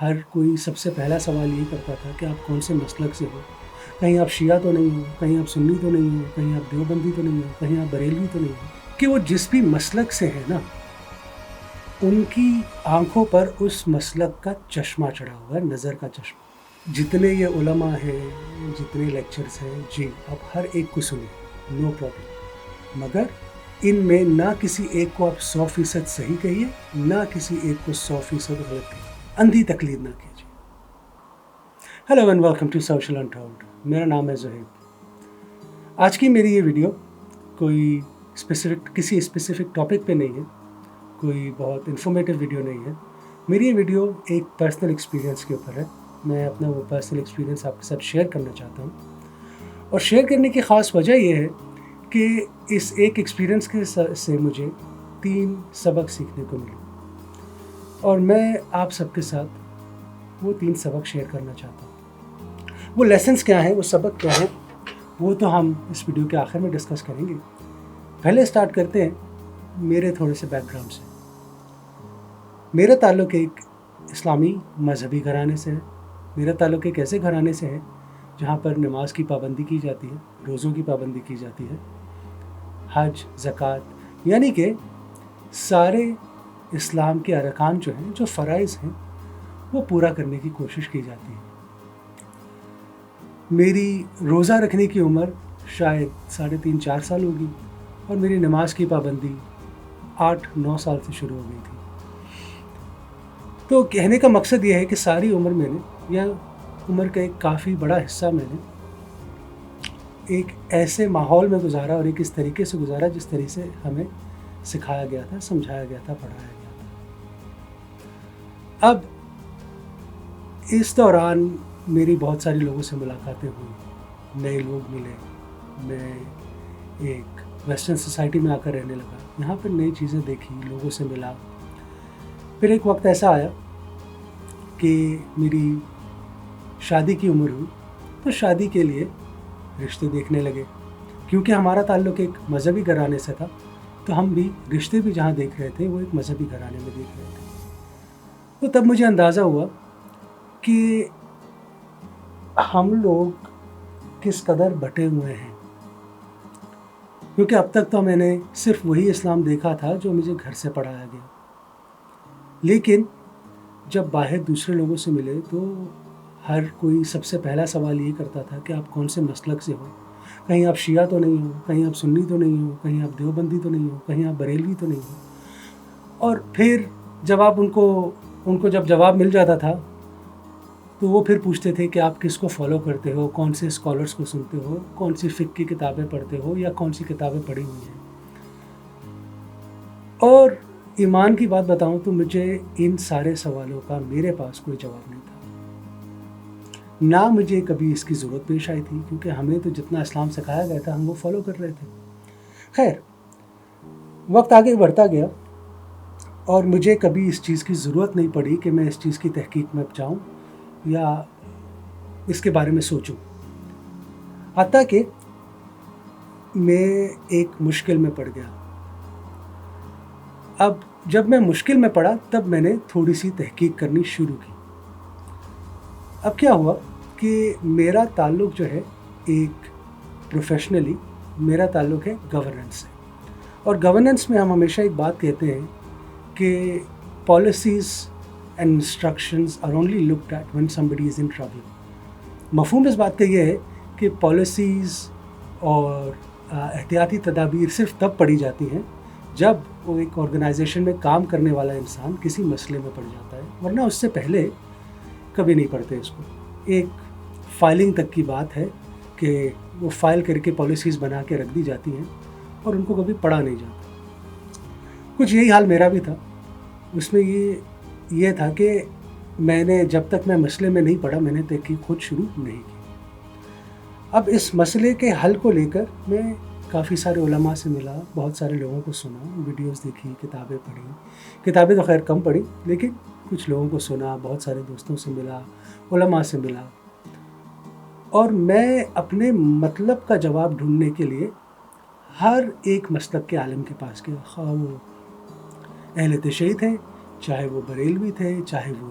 ہر کوئی سب سے پہلا سوال یہی کرتا تھا کہ آپ کون سے مسلک سے ہو، کہیں آپ شیعہ تو نہیں ہو، کہیں آپ سنی تو نہیں ہو، کہیں آپ دیوبندی تو نہیں ہو، کہیں آپ بریلوی تو نہیں ہو، کہ وہ جس بھی مسلک سے ہے نا، ان کی آنکھوں پر اس مسلک کا چشمہ چڑھا ہوا ہے، نظر کا چشمہ۔ جتنے یہ علماء ہیں، جتنے لیکچرز ہیں، جی آپ ہر ایک کو سنیں، نو پرابلم، مگر ان میں نہ کسی ایک کو آپ 100% صحیح کہیے، نہ کسی ایک کو 100% غلط کہیے، اندھی تقلید نہ کیجیے۔ Hello and welcome to Social Untold, میرا نام ہے زہیب۔ آج کی میری یہ ویڈیو کوئی کسی اسپیسیفک ٹاپک پہ نہیں ہے، کوئی بہت انفارمیٹیو ویڈیو نہیں ہے۔ میری یہ ویڈیو ایک پرسنل ایکسپیرینس کے اوپر ہے۔ میں اپنا وہ پرسنل ایکسپیرینس آپ کے ساتھ شیئر کرنا چاہتا ہوں، اور شیئر کرنے کی خاص وجہ یہ ہے کہ اس ایک ایکسپیرینس کے سے مجھے 3 سبق سیکھنے کو ملے، اور میں آپ سب کے ساتھ وہ 3 سبق شیئر کرنا چاہتا ہوں۔ وہ لیسنس کیا ہیں، وہ سبق کیا ہیں، وہ تو ہم اس ویڈیو کے آخر میں ڈسکس کریں گے۔ پہلے سٹارٹ کرتے ہیں میرے تھوڑے سے بیک گراؤنڈ سے۔ میرا تعلق ایک اسلامی مذہبی گھرانے سے ہے۔ میرا تعلق ایک ایسے گھرانے سے ہے جہاں پر نماز کی پابندی کی جاتی ہے، روزوں کی پابندی کی جاتی ہے، حج، زکوٰۃ، یعنی کہ سارے اسلام کے ارکان جو ہیں، جو فرائض ہیں، وہ پورا کرنے کی کوشش کی جاتی ہے۔ میری روزہ رکھنے کی عمر شاید 3.5-4 سال ہوگی، اور میری نماز کی پابندی 8-9 سال سے شروع ہو گئی تھی۔ تو کہنے کا مقصد یہ ہے کہ ساری عمر میں نے، یا عمر کا ایک کافی بڑا حصہ میں نے ایک ایسے ماحول میں گزارا اور ایک اس طریقے سے گزارا جس طریقے سے ہمیں سکھایا گیا تھا، سمجھایا گیا تھا، پڑھایا گیا تھا۔ اب اس دوران میری بہت ساری لوگوں سے ملاقاتیں ہوئی، نئے لوگ ملے، میں ایک ویسٹرن سوسائٹی میں آ کر رہنے لگا، یہاں پر نئی چیزیں دیکھی، لوگوں سے ملا۔ پھر ایک وقت ایسا آیا کہ میری شادی کی عمر ہوئی، تو شادی کے لیے رشتے دیکھنے لگے۔ کیونکہ ہمارا تعلق ایک مذہبی گھرانے سے تھا، تو ہم بھی رشتے بھی جہاں دیکھ رہے تھے وہ ایک مذہبی گھرانے میں دیکھ رہے تھے۔ تو تب مجھے اندازہ ہوا کہ ہم لوگ کس قدر بٹے ہوئے ہیں، کیونکہ اب تک تو میں نے صرف وہی اسلام دیکھا تھا جو مجھے گھر سے پڑھایا گیا، لیکن جب باہر دوسرے لوگوں سے ملے تو ہر کوئی سب سے پہلا سوال یہ کرتا تھا کہ آپ کون سے مسلک سے ہو، کہیں آپ شیعہ تو نہیں ہو، کہیں آپ سنی تو نہیں ہو، کہیں آپ دیوبندی تو نہیں ہو، کہیں آپ بریلوی تو نہیں ہو۔ اور پھر جب آپ ان کو جب جواب مل جاتا تھا تو وہ پھر پوچھتے تھے کہ آپ کس کو فالو کرتے ہو، کون سے اسکالرس کو سنتے ہو، کون سی فقہ کی کتابیں پڑھتے ہو، یا کون سی کتابیں پڑھی ہوئی ہیں۔ اور ایمان کی بات بتاؤں تو مجھے ان سارے سوالوں کا میرے پاس کوئی جواب نہیں تھا، نہ مجھے کبھی اس کی ضرورت پیش آئی تھی، کیونکہ ہمیں تو جتنا اسلام سکھایا گیا تھا ہم وہ فالو کر رہے تھے۔ خیر، وقت آگے بڑھتا گیا اور مجھے کبھی اس چیز کی ضرورت نہیں پڑی کہ میں اس چیز کی تحقیق میں جاؤں یا اس کے بارے میں سوچوں، حتیٰ کہ میں ایک مشکل میں پڑ گیا۔ اب جب میں مشکل میں پڑا تب میں نے تھوڑی سی تحقیق کرنی شروع کی۔ اب کیا ہوا کہ میرا تعلق جو ہے ایک پروفیشنلی میرا تعلق ہے گورننس سے، اور گورننس میں ہم ہمیشہ ایک بات کہتے ہیں کہ policies and instructions are only looked at when somebody is in trouble۔ مفہوم اس بات کا یہ ہے کہ پالیسیز اور احتیاطی تدابیر صرف تب پڑھی جاتی ہیں جب وہ ایک آرگنائزیشن میں کام کرنے والا انسان کسی مسئلے میں پڑ جاتا ہے، ورنہ اس سے پہلے کبھی نہیں پڑھتے اس کو۔ ایک فائلنگ تک کی بات ہے کہ وہ فائل کر کے پالیسیز بنا کے رکھ دی جاتی ہیں اور ان کو کبھی پڑھا نہیں جاتا۔ کچھ یہی حال میرا بھی تھا۔ اس میں یہ تھا کہ میں نے جب تک میں مسئلے میں نہیں پڑھا میں نے تحقیق خود شروع نہیں کی۔ اب اس مسئلے کے حل کو لے کر میں کافی سارے علماء سے ملا، بہت سارے لوگوں کو سنا، ویڈیوز دیکھی، کتابیں پڑھی۔ کتابیں تو خیر کم پڑھی، لیکن کچھ لوگوں کو سنا، بہت سارے دوستوں سے ملا، علماء سے ملا، اور میں اپنے مطلب کا جواب ڈھونڈنے کے لیے ہر ایک مسلک کے عالم کے پاس گیا، خواہ وہ اہل تشیع تھے، چاہے وہ بریلوی تھے، چاہے وہ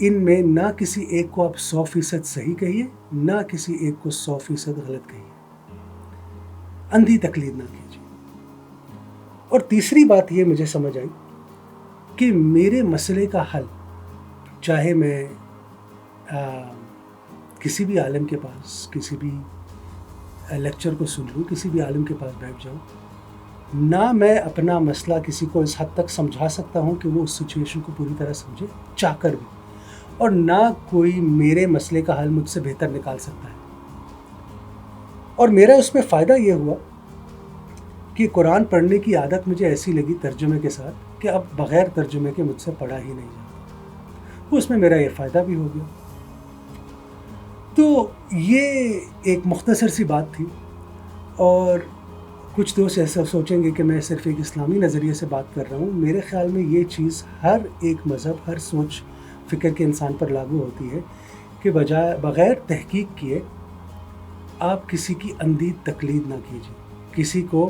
ان میں نہ کسی ایک کو آپ 100% صحیح کہیے، نہ کسی ایک کو 100% غلط کہیے، اندھی تقلید نہ کیجیے۔ اور تیسری بات یہ مجھے سمجھ آئی کہ میرے مسئلے کا حل، چاہے میں کسی بھی عالم کے پاس، کسی بھی لیکچر کو سن لوں، کسی بھی عالم کے پاس بیٹھ جاؤں، نہ میں اپنا مسئلہ کسی کو اس حد تک سمجھا سکتا ہوں کہ وہ اس سچویشن کو پوری طرح سمجھے چاہ کر بھی، اور نہ کوئی میرے مسئلے کا حل مجھ سے بہتر نکال سکتا ہے۔ اور میرا اس میں فائدہ یہ ہوا کہ قرآن پڑھنے کی عادت مجھے ایسی لگی ترجمے کے ساتھ کہ اب بغیر ترجمے کے مجھ سے پڑھا ہی نہیں جاتا، اس میں میرا یہ فائدہ بھی ہو گیا۔ تو یہ ایک مختصر سی بات تھی، اور کچھ دوست ایسا سوچیں گے کہ میں صرف ایک اسلامی نظریے سے بات کر رہا ہوں۔ میرے خیال میں یہ چیز ہر ایک مذہب، ہر سوچ فکر کے انسان پر لاگو ہوتی ہے کہ بغیر تحقیق کیے آپ کسی کی اندھی تقلید نہ کیجیے، کسی کو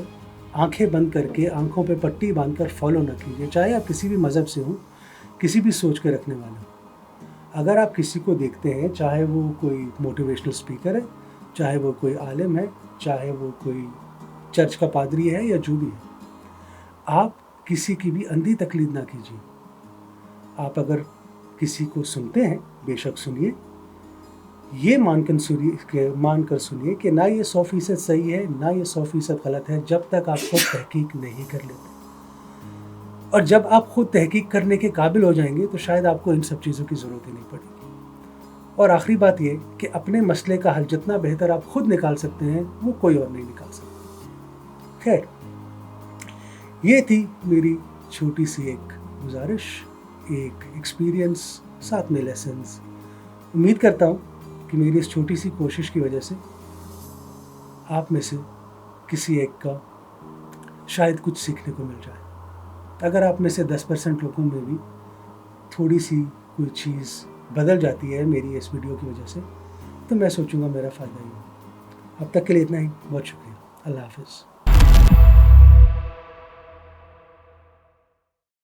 آنکھیں بند کر کے، آنکھوں پہ پٹی باندھ کر فالو نہ کیجیے، چاہے آپ کسی بھی مذہب سے ہوں، کسی بھی سوچ کے رکھنے والے ہوں۔ اگر آپ کسی کو دیکھتے ہیں، چاہے وہ کوئی موٹیویشنل اسپیکر ہے، چاہے وہ کوئی عالم ہے، چاہے وہ کوئی چرچ کا پادری ہے یا جو بھی ہے، آپ کسی کی بھی اندھی تقلید نہ کیجیے۔ آپ اگر کسی کو سنتے ہیں، بے شک سنیے، یہ مان کر سنیے کہ نہ یہ 100% صحیح ہے، نہ یہ 100% غلط ہے، جب تک آپ خود تحقیق نہیں کر لیتے۔ اور جب آپ خود تحقیق کرنے کے قابل ہو جائیں گے تو شاید آپ کو ان سب چیزوں کی ضرورت ہی نہیں پڑے گی۔ اور آخری بات یہ کہ اپنے مسئلے کا حل جتنا بہتر آپ خود نکال سکتے ہیں، وہ کوئی اور نہیں نکال سکتا۔ خیر، یہ تھی میری چھوٹی سی ایک گزارش، ایک ایکسپیرینس، ساتھ میں لیسنز۔ امید کرتا ہوں کہ میری اس چھوٹی سی کوشش کی وجہ سے آپ میں سے کسی ایک کا شاید کچھ سیکھنے کو مل جائے۔ اگر آپ میں سے 10% لوگوں میں بھی تھوڑی سی کوئی چیز بدل جاتی ہے میری اس ویڈیو کی وجہ سے، تو میں سوچوں گا میرا فائدہ ہی ہو۔ اب تک کے لیے اتنا ہی، بہت شکریہ، اللہ حافظ۔